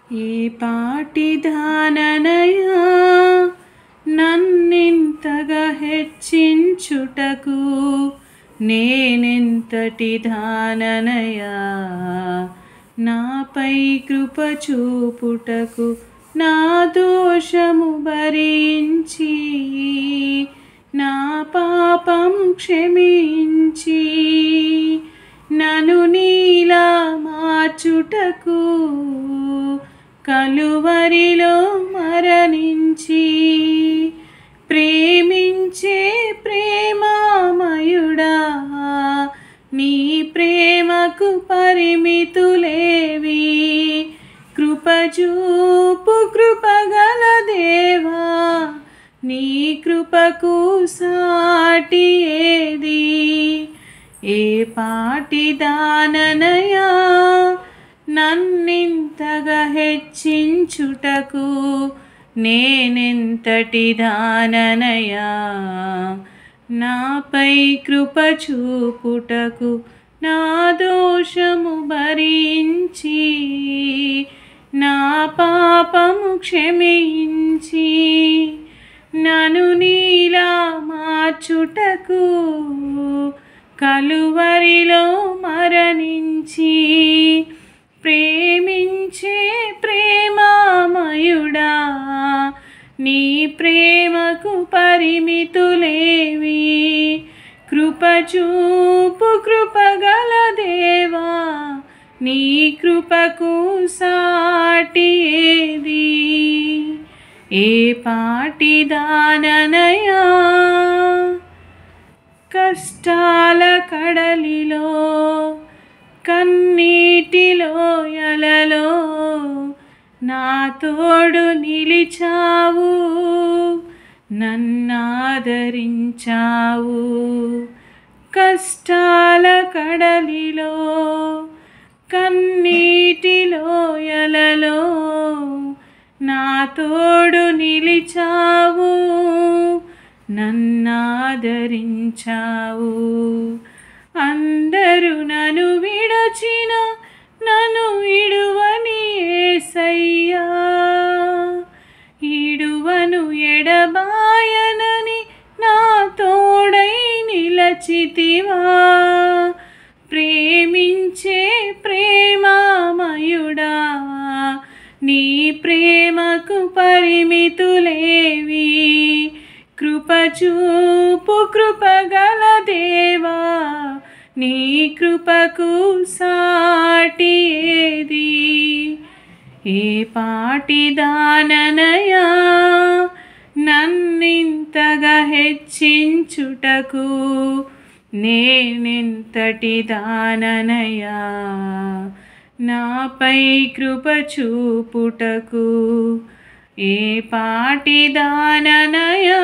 ఏ పాటి దాననయా నన్నింతగా హెచ్చించుటకు, నేనెంతటి దాననయా నాపై కృప చూపుటకు. నా దోషము భరించి నా పాపము క్షమించి నన్ను నీలా మార్చుటకు కలువరిలో మరణించి ప్రేమించే ప్రేమామయుడా, నీ ప్రేమకు పరిమితులేవి. కృపచూపు కృపగల దేవా, నీ కృపకు సాటి ఏది? ఏ పాటి దాననయా నన్నింతగా హెచ్చించుటకు, నేనెంతటి దాననయా నాపై కృప చూపుటకు. నా దోషము భరించి నా పాపము క్షమించి నన్ను నీలా మార్చుటకు కలువరిలో మరణించి ప్రేమించే ప్రేమామయుడా, నీ ప్రేమకు పరిమితులేవి. కృపచూపు కృపగల దేవా, నీ కృపకు సాటి ఏది? ఏ పాటి దాననయా కష్టాల కడలిలో కన్నీటిలోయలలో నా తోడు నిలిచావు, నన్నాదరించావు. కష్టాల కడలిలో కన్నీటిలోయలలో నా తోడు నిలిచావు, నన్నాదరించావు. అందరూ నన్ను విడచిన నన్ను విడువని యేసయ్యా, ఇడువను ఎడబాయనని నా తోడై నిలచితివా. ప్రేమించే ప్రేమామయుడా, నీ ప్రేమకు పరిమితులేవి. కృపచూపు కృపగల దేవా, నీ కృపకు సాటి ఏది? ఏ పాటి దాననయా నన్నింతగా హెచ్చించుటకు, నేనెంతటి దాననయా నాపై కృప చూపుటకు. ఏ పాటి దాననయా